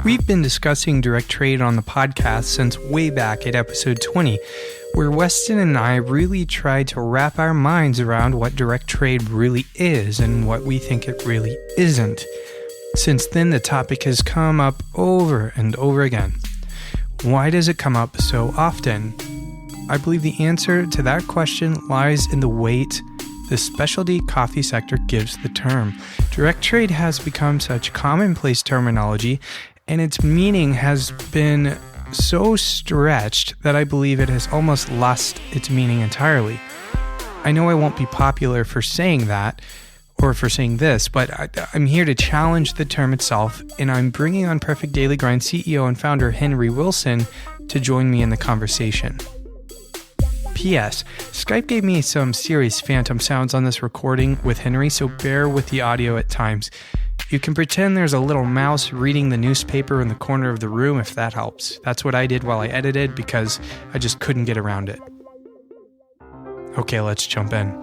We've been discussing direct trade on the podcast since way back at episode 20, where Weston and I really tried to wrap our minds around what direct trade really is and what we think it really isn't. Since then, the topic has come up over and over again. Why does it come up so often? I believe the answer to that question lies in the weight the specialty coffee sector gives the term. Direct trade has become such commonplace terminology, and its meaning has been so stretched that I believe it has almost lost its meaning entirely. I know I won't be popular for saying that, or for saying this, but I'm here to challenge the term itself, and I'm bringing on Perfect Daily Grind CEO and founder Henry Wilson to join me in the conversation. P.S. Skype gave me some serious phantom sounds on this recording with Henry, so bear with the audio at times. You can pretend there's a little mouse reading the newspaper in the corner of the room if that helps. That's what I did while I edited because I just couldn't get around it. Okay, let's jump in.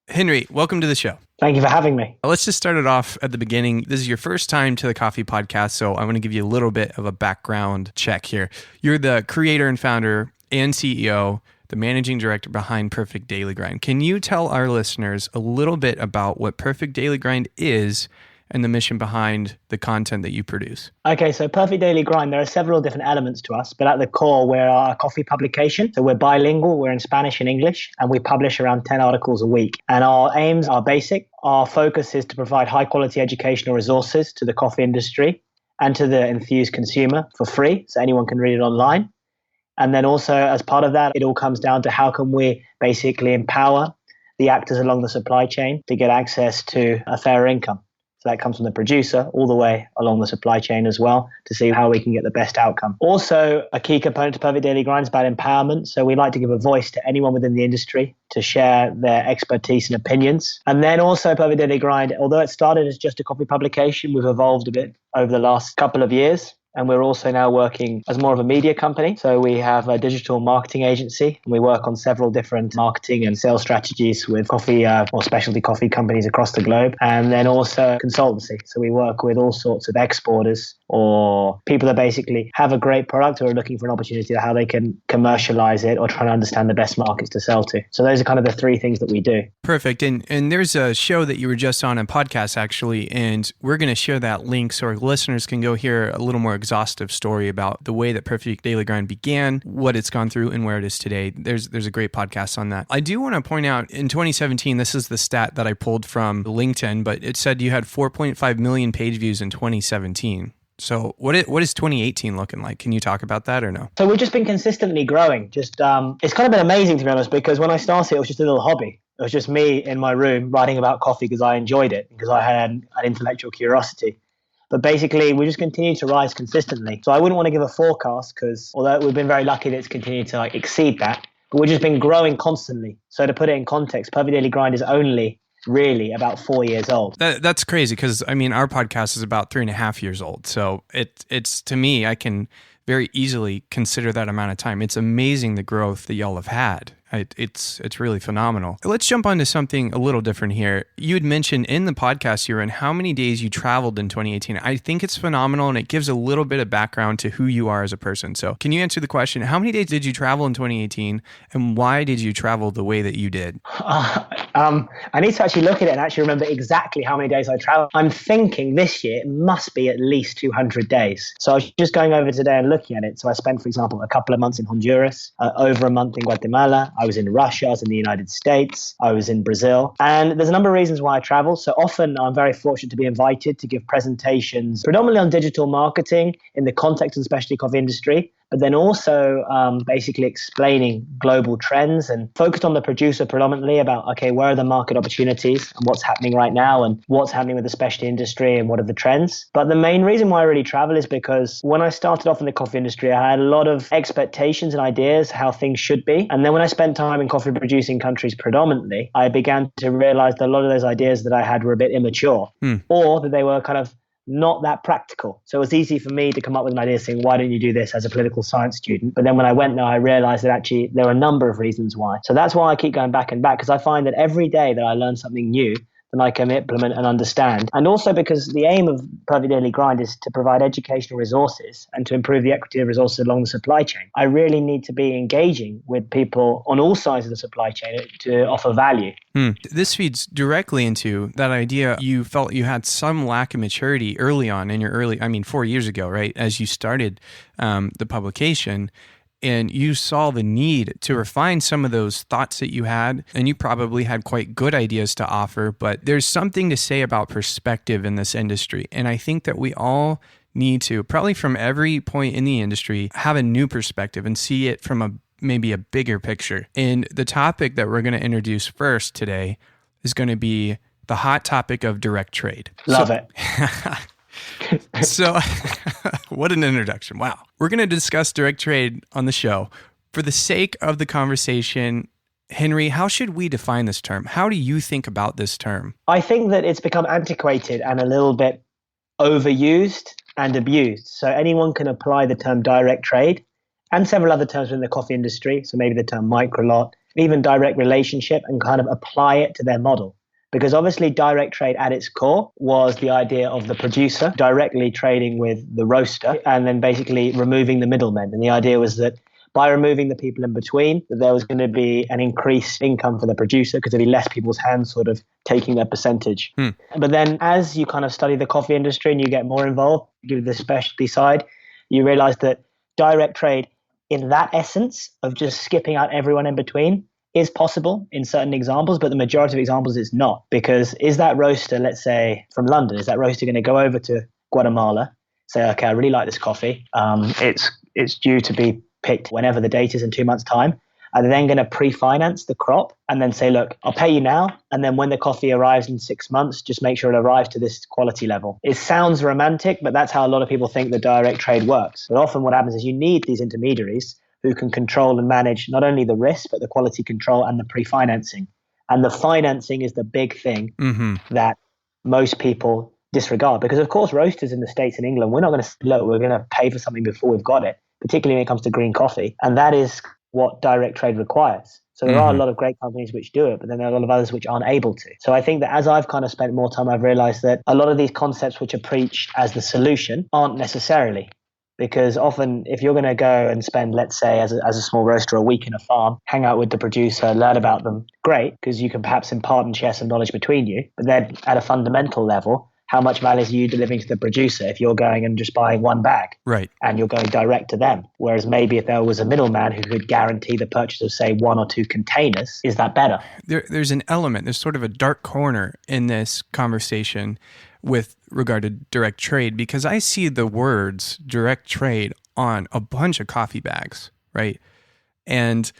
Henry, welcome to the show. Thank you for having me. Let's just start it off at the beginning. This is your first time to the Coffee Podcast, so I want to give you a little bit of a background check here. You're the creator and founder and CEO, the managing director behind Perfect Daily Grind. Can you tell our listeners a little bit about what Perfect Daily Grind is and the mission behind the content that you produce? Okay, so Perfect Daily Grind, there are several different elements to us, but at the core, we're a coffee publication. So we're bilingual, we're in Spanish and English, and we publish around 10 articles a week. And our aims are basic. Our focus is to provide high quality educational resources to the coffee industry and to the enthused consumer for free, so anyone can read it online. And then also, as part of that, it all comes down to how can we basically empower the actors along the supply chain to get access to a fairer income. So that comes from the producer all the way along the supply chain as well to see how we can get the best outcome. Also, a key component to Perfect Daily Grind is about empowerment. So we like to give a voice to anyone within the industry to share their expertise and opinions. And then also Perfect Daily Grind, although it started as just a coffee publication, we've evolved a bit over the last couple of years. And we're also now working as more of a media company. So we have a digital marketing agency. And we work on several different marketing and sales strategies with coffee or specialty coffee companies across the globe. And then also consultancy. So we work with all sorts of exporters or people that basically have a great product or are looking for an opportunity to how they can commercialize it or trying to understand the best markets to sell to. So those are kind of the three things that we do. Perfect. And there's a show that you were just on a podcast, actually, and we're going to share that link so our listeners can go hear a little more exhaustive story about the way that Perfect Daily Grind began, what it's gone through, and where it is today. There's a great podcast on that. I do want to point out, in 2017, this is the stat that I pulled from LinkedIn, but it said you had 4.5 million page views in 2017. So what is 2018 looking like? Can you talk about that or no? So we've just been consistently growing. It's kind of been amazing, to be honest, because when I started, it was just a little hobby. It was just me in my room writing about coffee because I enjoyed it, because I had an intellectual curiosity. But basically, we just continue to rise consistently. So I wouldn't want to give a forecast because although we've been very lucky that it's continued to exceed that, but we've just been growing constantly. So to put it in context, Perfect Daily Grind is only really about 4 years old. That's crazy because, I mean, our podcast is about 3.5 years old. So it's to me, I can very easily consider that amount of time. It's amazing the growth that y'all have had. It's really phenomenal. Let's jump on to something a little different here. You had mentioned in the podcast you were in how many days you traveled in 2018. I think it's phenomenal, and it gives a little bit of background to who you are as a person. So can you answer the question, how many days did you travel in 2018, and why did you travel the way that you did? I need to actually look at it and actually remember exactly how many days I traveled. I'm thinking this year it must be at least 200 days. So I was just going over today and looking at it. So I spent, for example, a couple of months in Honduras, over a month in Guatemala. I was in Russia, I was in the United States, I was in Brazil. And there's a number of reasons why I travel. So often I'm very fortunate to be invited to give presentations, predominantly on digital marketing in the context of the specialty coffee industry, but then also basically explaining global trends and focused on the producer predominantly about, okay, where are the market opportunities and what's happening right now and what's happening with the specialty industry and what are the trends. But the main reason why I really travel is because when I started off in the coffee industry, I had a lot of expectations and ideas how things should be. And then when I spent time in coffee producing countries predominantly, I began to realize that a lot of those ideas that I had were a bit immature or that they were kind of not that practical. So it was easy for me to come up with an idea saying, why don't you do this as a political science student? But then when I went there, I realized that actually there are a number of reasons why. So that's why I keep going back and back, because I find that every day that I learn something new, than I can implement and understand. And also because the aim of Perfect Daily Grind is to provide educational resources and to improve the equity of resources along the supply chain. I really need to be engaging with people on all sides of the supply chain to offer value. This feeds directly into that idea. You felt you had some lack of maturity early on in your 4 years ago, right? As you started the publication, and you saw the need to refine some of those thoughts that you had, and you probably had quite good ideas to offer, but there's something to say about perspective in this industry. And I think that we all need to, probably from every point in the industry, have a new perspective and see it from maybe a bigger picture. And the topic that we're going to introduce first today is going to be the hot topic of direct trade. Love it. So, what an introduction. Wow. We're going to discuss direct trade on the show. For the sake of the conversation, Henry, how should we define this term? How do you think about this term? I think that it's become antiquated and a little bit overused and abused. So anyone can apply the term direct trade and several other terms in the coffee industry. So maybe the term microlot, even direct relationship, and kind of apply it to their model. Because obviously direct trade at its core was the idea of the producer directly trading with the roaster and then basically removing the middlemen. And the idea was that by removing the people in between, that there was going to be an increased income for the producer because there'd be less people's hands sort of taking their percentage. But then as you kind of study the coffee industry and you get more involved, do the specialty side, you realize that direct trade in that essence of just skipping out everyone in between is possible in certain examples, but the majority of examples is not. Because is that roaster, let's say from London, is that roaster going to go over to Guatemala, say, okay, I really like this coffee. It's due to be picked whenever the date is in 2 months' time. Are they then going to pre-finance the crop and then say, look, I'll pay you now. And then when the coffee arrives in 6 months, just make sure it arrives to this quality level. It sounds romantic, but that's how a lot of people think the direct trade works. But often what happens is you need these intermediaries who can control and manage not only the risk, but the quality control and the pre-financing. And the financing is the big thing that most people disregard. Because of course, roasters in the States and England, we're not going to, look, we're going to pay for something before we've got it, particularly when it comes to green coffee. And that is what direct trade requires. So there are a lot of great companies which do it, but then there are a lot of others which aren't able to. So I think that as I've kind of spent more time, I've realized that a lot of these concepts which are preached as the solution aren't necessarily. Because often if you're going to go and spend, let's say, as a small roaster, a week in a farm, hang out with the producer, learn about them, great, because you can perhaps impart and share some knowledge between you. But then at a fundamental level, how much value are you delivering to the producer if you're going and just buying one bag? Right. And you're going direct to them. Whereas maybe if there was a middleman who could guarantee the purchase of, say, 1 or 2 containers, is that better? There's an element, there's sort of a dark corner in this conversation with regard to direct trade, because I see the words direct trade on a bunch of coffee bags, right? And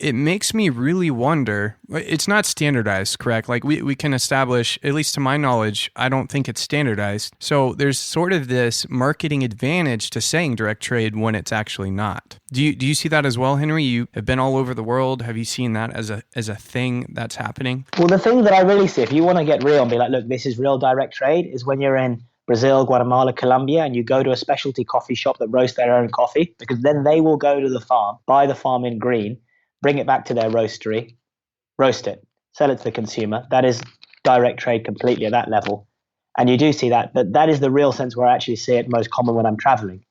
it makes me really wonder, it's not standardized, correct? Like we can establish, at least to my knowledge, I don't think it's standardized. So there's sort of this marketing advantage to saying direct trade when it's actually not. Do you see that as well, Henry? You have been all over the world. Have you seen that as a thing that's happening? Well, the thing that I really see, if you want to get real and be like, look, this is real direct trade, is when you're in Brazil, Guatemala, Colombia, and you go to a specialty coffee shop that roasts their own coffee, because then they will go to the farm, buy the farm in green, bring it back to their roastery, roast it, sell it to the consumer. That is direct trade completely at that level. And you do see that, but that is the real sense where I actually see it most common when I'm traveling.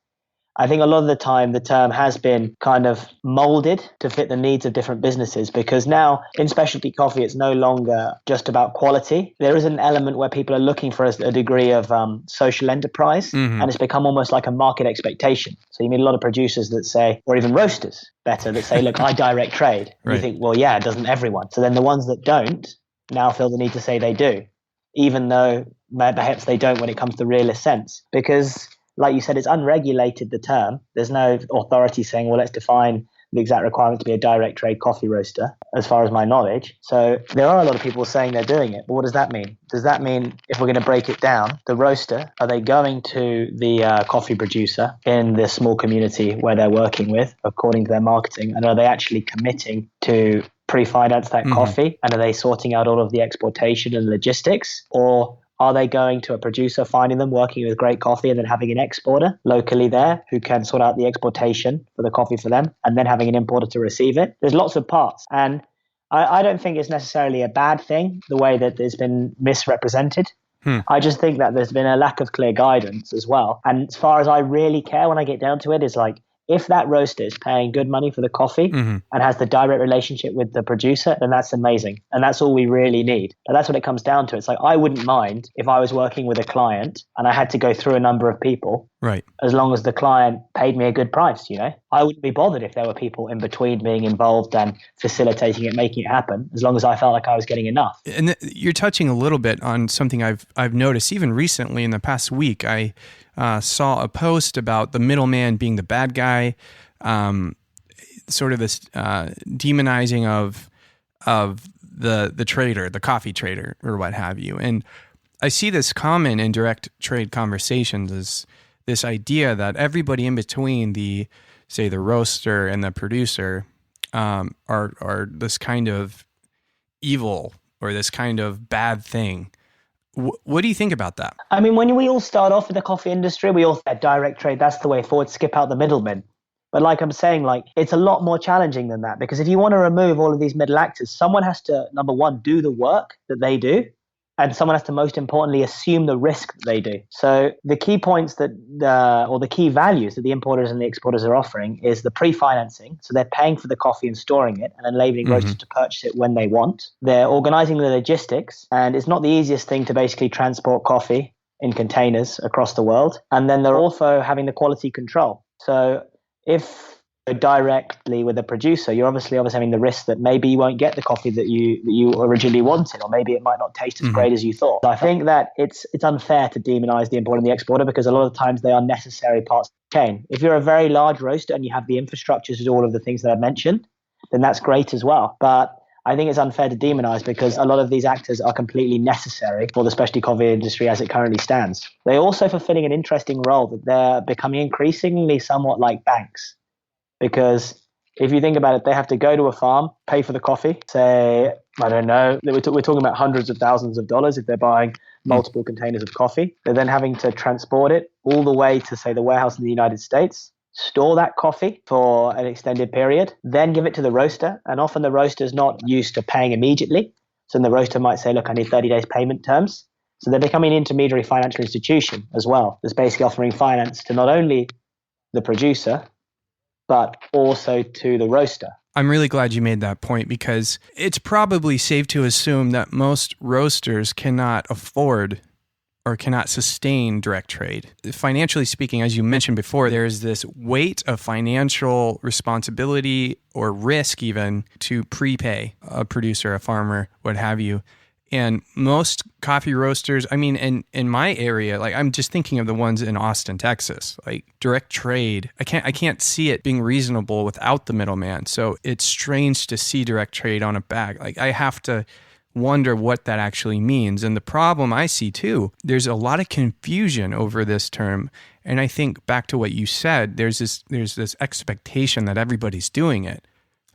I think a lot of the time the term has been kind of molded to fit the needs of different businesses, because now in specialty coffee, it's no longer just about quality. There is an element where people are looking for a degree of social enterprise, and it's become almost like a market expectation. So you meet a lot of producers that say, or even roasters better, that say, look, I direct trade. Right. You think, well, yeah, doesn't everyone? So then the ones that don't now feel the need to say they do, even though perhaps they don't when it comes to realist sense. Because like you said, it's unregulated, the term. There's no authority saying, well, let's define the exact requirement to be a direct trade coffee roaster, as far as my knowledge. So there are a lot of people saying they're doing it. But what does that mean? Does that mean, if we're going to break it down, the roaster, are they going to the coffee producer in the small community where they're working with, according to their marketing, and are they actually committing to pre-finance that coffee? And are they sorting out all of the exportation and logistics? Or are they going to a producer, finding them, working with great coffee, and then having an exporter locally there who can sort out the exportation for the coffee for them, and then having an importer to receive it? There's lots of parts. And I don't think it's necessarily a bad thing, the way that it's been misrepresented. I just think that there's been a lack of clear guidance as well. And as far as I really care when I get down to it, is like, if that roaster is paying good money for the coffee and has the direct relationship with the producer, then that's amazing. And that's all we really need. And that's what it comes down to. It's like, I wouldn't mind if I was working with a client and I had to go through a number of people, right? As long as the client paid me a good price, I wouldn't be bothered if there were people in between being involved and facilitating it, making it happen, as long as I felt like I was getting enough. And you're touching a little bit on something I've noticed even recently in the past week. I saw a post about the middleman being the bad guy, sort of this demonizing of the trader, the coffee trader, or what have you. And I see this common in direct trade conversations as this idea that everybody in between the roaster and the producer are this kind of evil or this kind of bad thing. What do you think about that? I mean, when we all start off in the coffee industry, we all said direct trade, that's the way forward, skip out the middlemen. But like I'm saying, it's a lot more challenging than that, because if you want to remove all of these middle actors, someone has to, number one, do the work that they do, and someone has to, most importantly, assume the risk that they do. So the key points or the key values that the importers and the exporters are offering is the pre-financing. So they're paying for the coffee and storing it and enabling roasters to purchase it when they want. They're organizing the logistics, and it's not the easiest thing to basically transport coffee in containers across the world. And then they're also having the quality control. So if directly with a producer, you're obviously having the risk that maybe you won't get the coffee that you originally wanted, or maybe it might not taste as great as you thought. So I think that it's unfair to demonize the importer and the exporter, because a lot of times they are necessary parts of the chain. If you're a very large roaster and you have the infrastructure to do all of the things that I've mentioned, then that's great as well. But I think it's unfair to demonize, because a lot of these actors are completely necessary for the specialty coffee industry as it currently stands. They're also fulfilling an interesting role, that they're becoming increasingly somewhat like banks. Because if you think about it, they have to go to a farm, pay for the coffee, say, I don't know, we're talking about hundreds of thousands of dollars if they're buying multiple containers of coffee. They're then having to transport it all the way to, say, the warehouse in the United States, store that coffee for an extended period, then give it to the roaster. And often the roaster is not used to paying immediately. So then the roaster might say, look, I need 30 days payment terms. So they're becoming an intermediary financial institution as well. That's basically offering finance to not only the producer, but also to the roaster. I'm really glad you made that point, because it's probably safe to assume that most roasters cannot afford or cannot sustain direct trade. Financially speaking, as you mentioned before, there's this weight of financial responsibility or risk even to prepay a producer, a farmer, what have you. And most coffee roasters, I mean, in my area, I'm just thinking of the ones in Austin, Texas, direct trade. I can't see it being reasonable without the middleman. So it's strange to see direct trade on a bag. I have to wonder what that actually means. And the problem I see too, there's a lot of confusion over this term. And I think back to what you said, there's this expectation that everybody's doing it.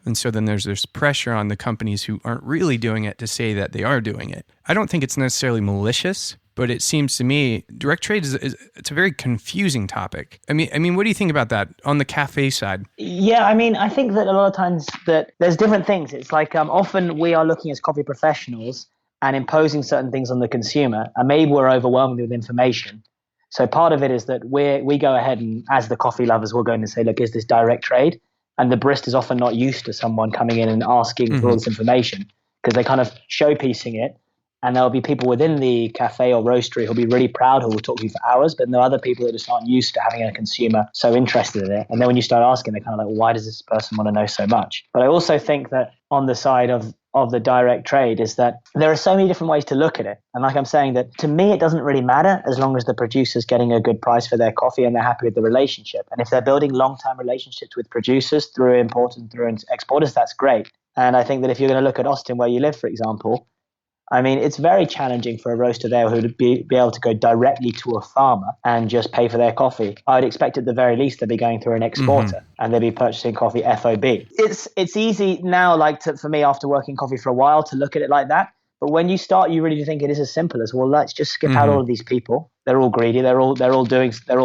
And so then there's this pressure on the companies who aren't really doing it to say that they are doing it. I don't think it's necessarily malicious, but it seems to me direct trade it's a very confusing topic. I mean, what do you think about that on the cafe side? Yeah, I mean, I think that a lot of times that there's different things. It's like often we are looking as coffee professionals and imposing certain things on the consumer, and maybe we're overwhelmed with information. So part of it is that we go ahead and, as the coffee lovers, we're going to say, look, is this direct trade? And the barista is often not used to someone coming in and asking for all this information, because they're kind of showpiecing it. And there'll be people within the cafe or roastery who'll be really proud, who will talk to you for hours, but there are other people that just aren't used to having a consumer so interested in it. And then when you start asking, they're kind of like, why does this person want to know so much? But I also think that on the side of the direct trade is that there are so many different ways to look at it. And like I'm saying, that to me, it doesn't really matter as long as the producer's getting a good price for their coffee and they're happy with the relationship. And if they're building long-term relationships with producers through importers and through exporters, that's great. And I think that if you're going to look at Austin, where you live, for example, I mean, it's very challenging for a roaster there who would be able to go directly to a farmer and just pay for their coffee. I'd expect at the very least they'd be going through an exporter and they'd be purchasing coffee FOB. It's easy now, for me, after working coffee for a while, to look at it like that. But when you start, you really think it is as simple as, well, let's just skip out all of these people. They're all greedy. They're all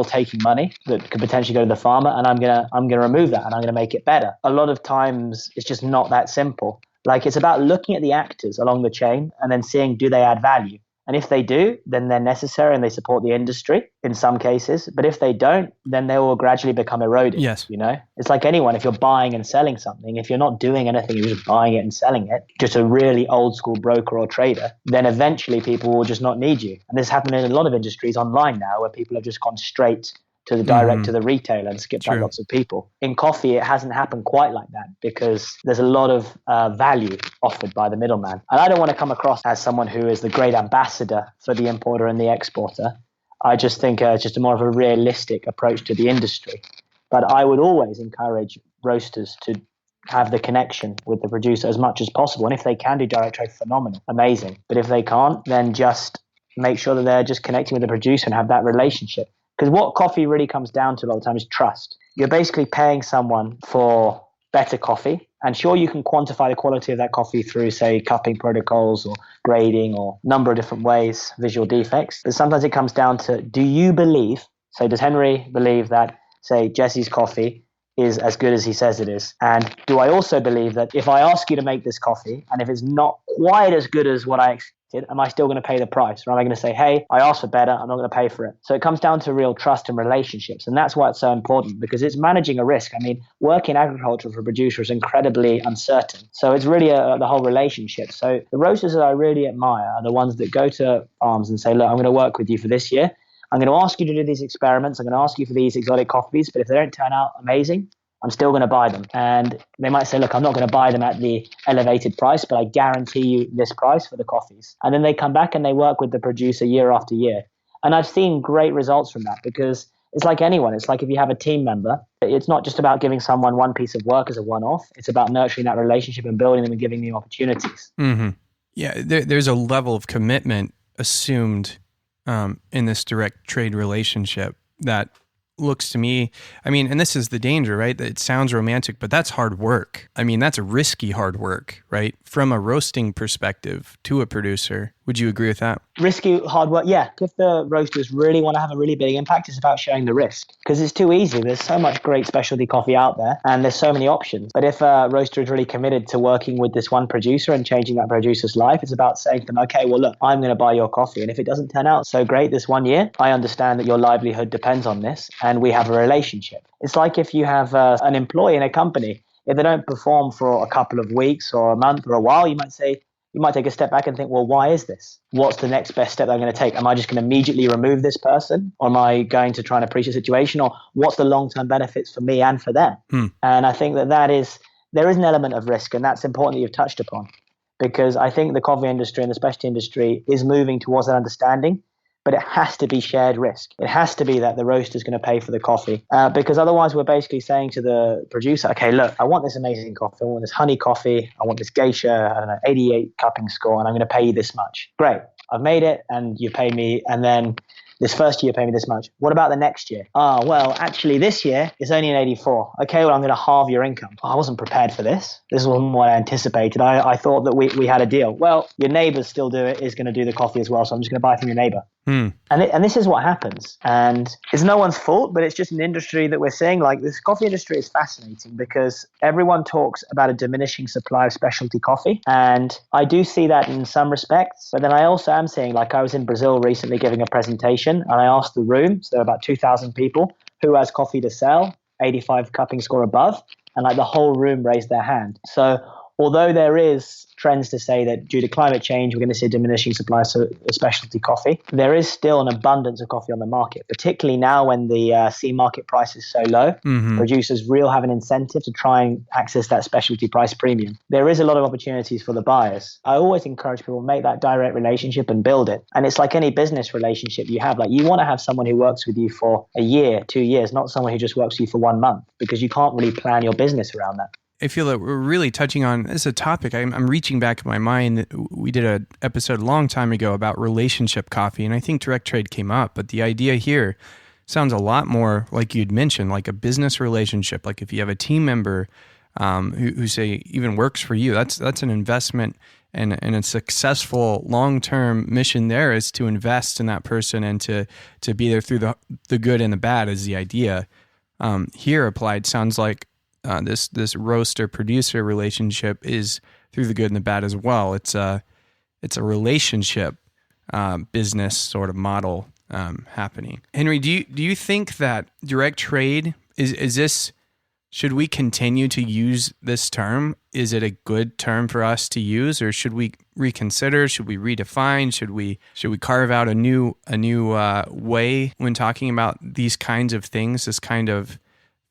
taking money that could potentially go to the farmer, and I'm gonna remove that and I'm gonna make it better. A lot of times it's just not that simple. Like, it's about looking at the actors along the chain and then seeing, do they add value? And if they do, then they're necessary and they support the industry in some cases. But if they don't, then they will gradually become eroded. Yes. You know, it's like anyone. If you're buying and selling something, if you're not doing anything, you're just buying it and selling it, just a really old school broker or trader, then eventually people will just not need you. And this happened in a lot of industries online now, where people have just gone straight to the direct to the retailer and skipped out lots of people. In coffee, it hasn't happened quite like that because there's a lot of value offered by the middleman. And I don't want to come across as someone who is the great ambassador for the importer and the exporter. I just think it's just a more of a realistic approach to the industry. But I would always encourage roasters to have the connection with the producer as much as possible. And if they can do direct trade, phenomenal, amazing. But if they can't, then just make sure that they're just connecting with the producer and have that relationship. Because what coffee really comes down to a lot of the time is trust. You're basically paying someone for better coffee. And sure, you can quantify the quality of that coffee through, say, cupping protocols or grading or a number of different ways, visual defects. But sometimes it comes down to, do you believe, so does Henry believe that, say, Jesse's coffee is as good as he says it is? And do I also believe that if I ask you to make this coffee, and if it's not quite as good as what I expected, am I still going to pay the price? Or am I going to say, hey, I asked for better, I'm not going to pay for it? So it comes down to real trust and relationships. And that's why it's so important, because it's managing a risk. I mean, work in agriculture for a producer is incredibly uncertain. So it's really the whole relationship. So the roasters that I really admire are the ones that go to farms and say, look, I'm going to work with you for this year. I'm going to ask you to do these experiments. I'm going to ask you for these exotic coffees. But if they don't turn out amazing, I'm still going to buy them. And they might say, look, I'm not going to buy them at the elevated price, but I guarantee you this price for the coffees. And then they come back and they work with the producer year after year. And I've seen great results from that, because it's like anyone. It's like if you have a team member, it's not just about giving someone one piece of work as a one-off. It's about nurturing that relationship and building them and giving them opportunities. Mm-hmm. Yeah, there's a level of commitment assumed in this direct trade relationship that looks to me, I mean, and this is the danger, right? It sounds romantic, but that's hard work. I mean, that's a risky hard work, right? From a roasting perspective to a producer. Would you agree with that? Risky hard work, yeah. If the roasters really want to have a really big impact, it's about sharing the risk, because it's too easy. There's so much great specialty coffee out there and there's so many options. But if a roaster is really committed to working with this one producer and changing that producer's life, it's about saying to them, okay, well, look, I'm going to buy your coffee. And if it doesn't turn out so great this one year, I understand that your livelihood depends on this and we have a relationship. It's like if you have an employee in a company, if they don't perform for a couple of weeks or a month or a while, you might take a step back and think, well, why is this? What's the next best step I'm going to take? Am I just going to immediately remove this person? Or am I going to try and appreciate the situation? Or what's the long-term benefits for me and for them? And I think there is an element of risk, and that's important that you've touched upon, because I think the coffee industry and the specialty industry is moving towards an understanding, but it has to be shared risk. It has to be that the roaster is going to pay for the coffee, because otherwise we're basically saying to the producer, okay, look, I want this amazing coffee. I want this honey coffee. I want this geisha, 88 cupping score, and I'm going to pay you this much. Great. I've made it and you pay me, and then this first year pay me this much. What about the next year? Well, actually this year it's only an 84. Okay, well, I'm going to halve your income. I wasn't prepared for this. This wasn't what I anticipated. I thought that we had a deal. Well, your neighbors still is going to do the coffee as well, so I'm just going to buy from your neighbor. And this is what happens. And it's no one's fault, but it's just an industry that we're seeing. Like, this coffee industry is fascinating because everyone talks about a diminishing supply of specialty coffee. And I do see that in some respects. But then I also am seeing, like, I was in Brazil recently giving a presentation, and I asked the room, so there are about 2,000 people, who has coffee to sell, 85 cupping score above. And like the whole room raised their hand. So although there is trends to say that due to climate change, we're going to see a diminishing supply of specialty coffee, there is still an abundance of coffee on the market, particularly now when the C market price is so low. Producers really have an incentive to try and access that specialty price premium. There is a lot of opportunities for the buyers. I always encourage people to make that direct relationship and build it. And it's like any business relationship you have. Like, you want to have someone who works with you for a year, 2 years, not someone who just works with you for 1 month, because you can't really plan your business around that. I feel that we're really touching on, this is a topic, I'm reaching back in my mind. We did an episode a long time ago about relationship coffee, and I think direct trade came up, but the idea here sounds a lot more like you'd mentioned, like a business relationship. Like if you have a team member who say even works for you, that's an investment, and a successful long-term mission there is to invest in that person and to be there through the good and the bad is the idea. Here applied sounds like this roaster producer relationship is through the good and the bad as well. It's a relationship business sort of model happening. Henry, do you think that direct trade is this? Should we continue to use this term? Is it a good term for us to use, or should we reconsider? Should we redefine? Should we carve out a new way when talking about these kinds of things, this kind of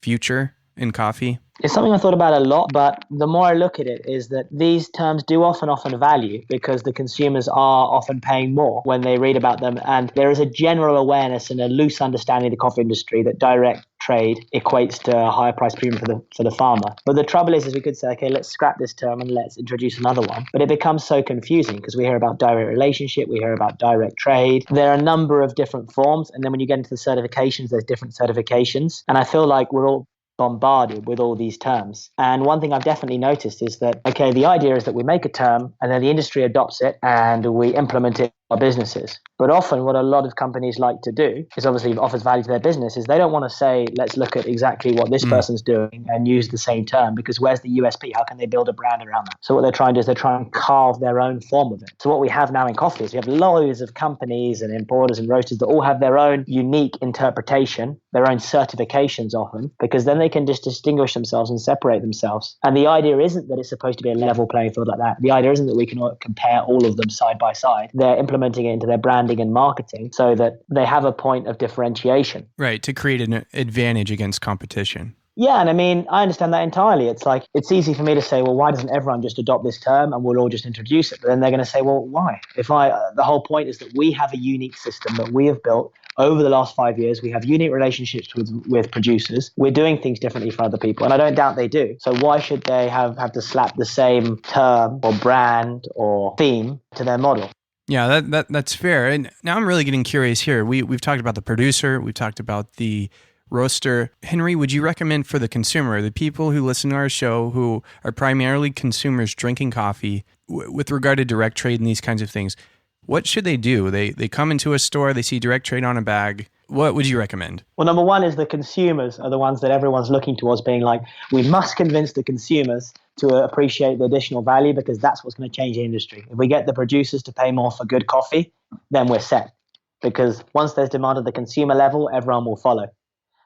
future in coffee? It's something I thought about a lot, but the more I look at it is that these terms do often value because the consumers are often paying more when they read about them. And there is a general awareness and a loose understanding of the coffee industry that direct trade equates to a higher price premium for the farmer. But the trouble is we could say, okay, let's scrap this term and let's introduce another one. But it becomes so confusing because we hear about direct relationship, we hear about direct trade. There are a number of different forms. And then when you get into the certifications, there's different certifications. And I feel like we're all bombarded with all these terms. And one thing I've definitely noticed is that, okay, the idea is that we make a term and then the industry adopts it and we implement it in our businesses. But often what a lot of companies like to do is obviously offers value to their business is they don't want to say, let's look at exactly what this person's doing and use the same term, because where's the USP? How can they build a brand around that? So what they're trying to do is they're trying to carve their own form of it. So what we have now in coffee is we have loads of companies and importers and roasters that all have their own unique interpretation, their own certifications often, because then they can just distinguish themselves and separate themselves. And the idea isn't that it's supposed to be a level playing field like that. The idea isn't that we can compare all of them side by side. They're implementing it into their branding and marketing so that they have a point of differentiation. Right, to create an advantage against competition. Yeah, and I mean, I understand that entirely. It's like, it's easy for me to say, well, why doesn't everyone just adopt this term and we'll all just introduce it? But then they're going to say, well, why? The whole point is that we have a unique system that we have built over the last 5 years. We have unique relationships with producers. We're doing things differently for other people, and I don't doubt they do. So why should they have to slap the same term or brand or theme to their model? Yeah, that's fair. And now I'm really getting curious here. We've talked about the producer. We've talked about the roaster. Henry, would you recommend for the consumer, the people who listen to our show who are primarily consumers drinking coffee, with regard to direct trade and these kinds of things, what should they do? They come into a store, they see direct trade on a bag. What would you recommend? Well, number one is the consumers are the ones that everyone's looking towards, being like, we must convince the consumers to appreciate the additional value, because that's what's going to change the industry. If we get the producers to pay more for good coffee, then we're set. Because once there's demand at the consumer level, everyone will follow.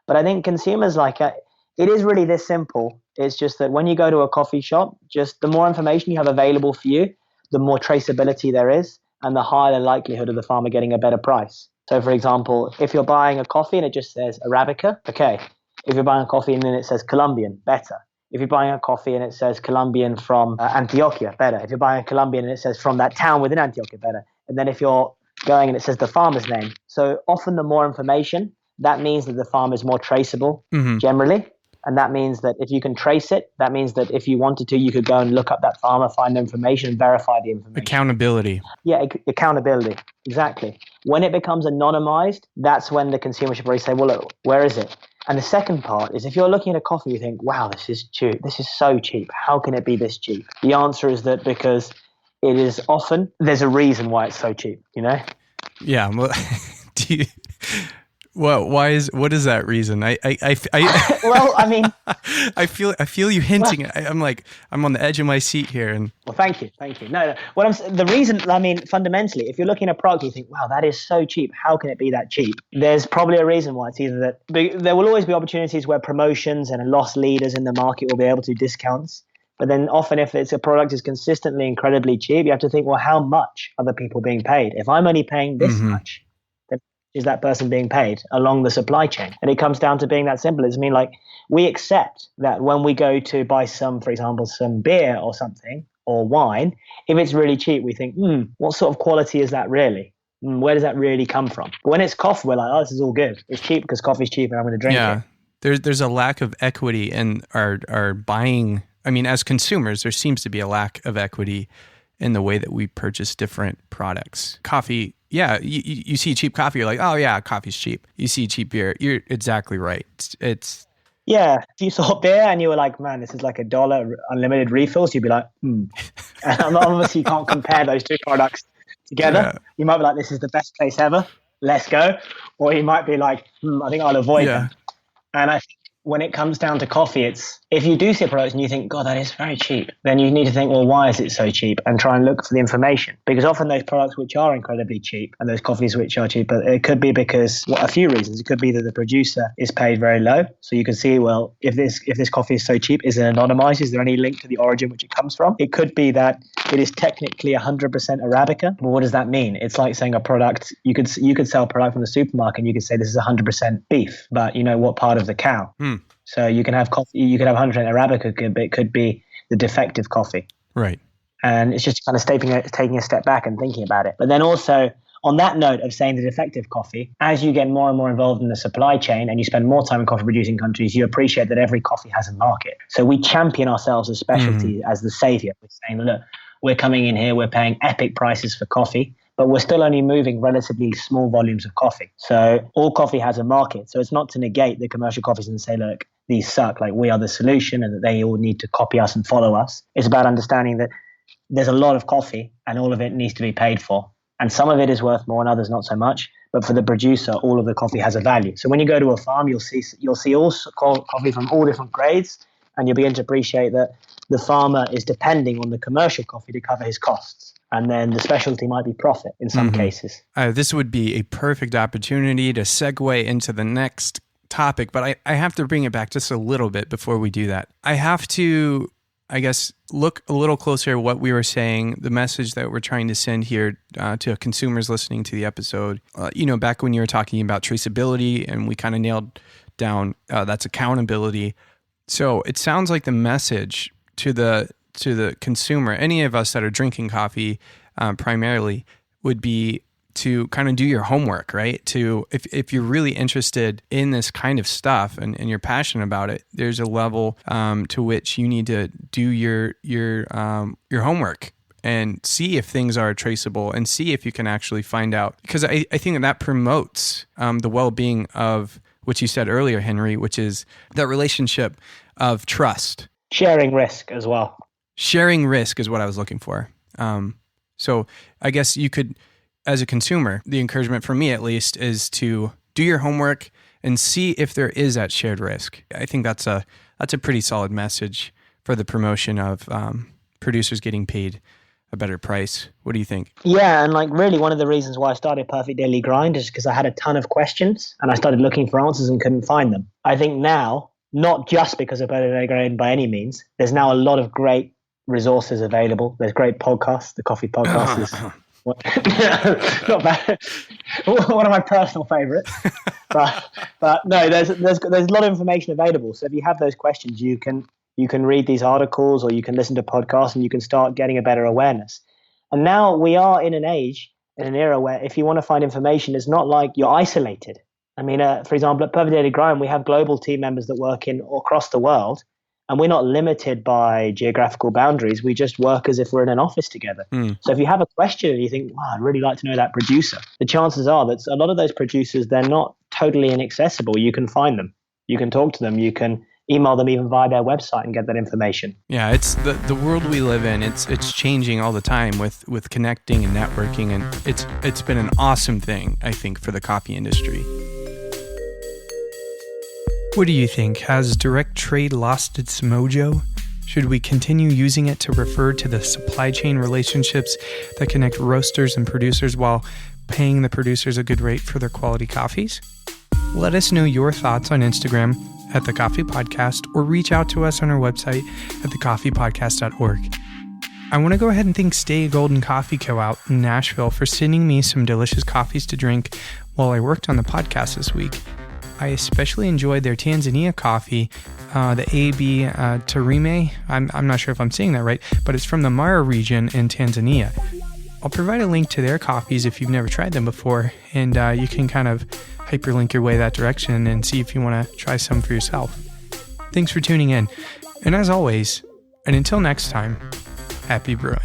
But I think consumers it is really this simple. It's just that when you go to a coffee shop, just the more information you have available for you, the more traceability there is, and the higher the likelihood of the farmer getting a better price. So, for example, if you're buying a coffee and it just says Arabica, okay. If you're buying a coffee and then it says Colombian, better. If you're buying a coffee and it says Colombian from Antioquia, better. If you're buying a Colombian and it says from that town within Antioquia, better. And then if you're going and it says the farmer's name. So often the more information, that means that the farm is more traceable generally. And that means that if you can trace it, that means that if you wanted to, you could go and look up that farmer, find the information, and verify the information. Accountability. Yeah, accountability. Exactly. When it becomes anonymized, that's when the consumer should probably say, well, look, where is it? And the second part is, if you're looking at a coffee, you think, wow, this is cheap. This is so cheap. How can it be this cheap? The answer is that because it is often, there's a reason why it's so cheap, you know? Yeah. Well, what is that reason? Well, I mean, I feel you hinting. Well, I'm on the edge of my seat here. And well, thank you. No. The reason, I mean, fundamentally, if you're looking at a product, you think, wow, that is so cheap. How can it be that cheap? There's probably a reason why. It's either that there will always be opportunities where promotions and loss leaders in the market will be able to do discounts. But then often if it's a product is consistently incredibly cheap, you have to think, well, how much are the people being paid? If I'm only paying this much, is that person being paid along the supply chain? And it comes down to being that simple. It's we accept that when we go to buy for example, some beer or something or wine, if it's really cheap, we think, what sort of quality is that really? Where does that really come from? But when it's coffee, we're like, oh, this is all good. It's cheap because coffee's cheap and I'm going to drink it. There's a lack of equity in our buying. I mean, as consumers, there seems to be a lack of equity in the way that we purchase different products. Coffee, yeah, you see cheap coffee, you're like, oh yeah, coffee's cheap. You see cheap beer, you're exactly right. It's yeah. If you saw beer and you were like, man, this is like $1 unlimited refills, you'd be like, And obviously you can't compare those two products together. Yeah. You might be like, this is the best place ever, let's go. Or you might be like, I think I'll avoid them. And I think when it comes down to coffee, it's if you do see a product and you think, God, that is very cheap, then you need to think, well, why is it so cheap? And try and look for the information. Because often those products which are incredibly cheap and those coffees which are cheap, it could be because a few reasons. It could be that the producer is paid very low. So you can see, well, if this coffee is so cheap, is it anonymized? Is there any link to the origin which it comes from? It could be that it is technically 100% Arabica. But what does that mean? It's like saying a product, you could sell a product from the supermarket and you could say this is 100% beef, but you know what part of the cow? So you can have coffee, you could have 100% Arabica, but it could be the defective coffee. Right. And it's just kind of taking a step back and thinking about it. But then also, on that note of saying the defective coffee, as you get more and more involved in the supply chain and you spend more time in coffee producing countries, you appreciate that every coffee has a market. So we champion ourselves as specialty, as the savior. We're saying, look, we're coming in here, we're paying epic prices for coffee, but we're still only moving relatively small volumes of coffee. So all coffee has a market. So it's not to negate the commercial coffees and say, look, these suck, like we are the solution and that they all need to copy us and follow us. It's about understanding that there's a lot of coffee and all of it needs to be paid for. And some of it is worth more and others not so much. But for the producer, all of the coffee has a value. So when you go to a farm, you'll see all coffee from all different grades, and you'll begin to appreciate that the farmer is depending on the commercial coffee to cover his costs. And then the specialty might be profit in some cases. This would be a perfect opportunity to segue into the next topic, but I have to bring it back just a little bit before we do that. I have to, I guess, look a little closer at what we were saying, the message that we're trying to send here to consumers listening to the episode. Back when you were talking about traceability and we kind of nailed down that's accountability. So it sounds like the message to the consumer, any of us that are drinking coffee primarily, would be to kind of do your homework, right? To if you're really interested in this kind of stuff and you're passionate about it, there's a level to which you need to do your homework and see if things are traceable and see if you can actually find out. Because I think that promotes the well-being of what you said earlier, Henry, which is that relationship of trust. Sharing risk as well. Sharing risk is what I was looking for. So I guess you could, as a consumer, the encouragement for me at least is to do your homework and see if there is that shared risk. I think that's a pretty solid message for the promotion of producers getting paid a better price. What do you think? Yeah, and really one of the reasons why I started Perfect Daily Grind is because I had a ton of questions and I started looking for answers and couldn't find them. I think now, not just because of Perfect Daily Grind by any means, there's now a lot of great resources available. There's great podcasts. The coffee podcast is not bad. One of my personal favorites. but no, there's a lot of information available. So if you have those questions, you can read these articles or you can listen to podcasts and you can start getting a better awareness. And now we are in an era where if you want to find information, it's not like you're isolated. I mean, for example, at Perfect Daily Grind, we have global team members that work in across the world. And we're not limited by geographical boundaries. We just work as if we're in an office together. So if you have a question and you think, wow, I'd really like to know that producer, the chances are that a lot of those producers, they're not totally inaccessible. You can find them. You can talk to them. You can email them even via their website and get that information. Yeah, it's the world we live in. It's changing all the time with connecting and networking. And it's been an awesome thing, I think, for the coffee industry. What do you think? Has direct trade lost its mojo? Should we continue using it to refer to the supply chain relationships that connect roasters and producers while paying the producers a good rate for their quality coffees? Let us know your thoughts on Instagram at The Coffee Podcast or reach out to us on our website at thecoffeepodcast.org. I want to go ahead and thank Stay Golden Coffee Co. out in Nashville for sending me some delicious coffees to drink while I worked on the podcast this week. I especially enjoyed their Tanzania coffee, the AB Tarime. I'm not sure if I'm saying that right, but it's from the Mara region in Tanzania. I'll provide a link to their coffees if you've never tried them before, and you can kind of hyperlink your way that direction and see if you want to try some for yourself. Thanks for tuning in, and as always, and until next time, happy brewing.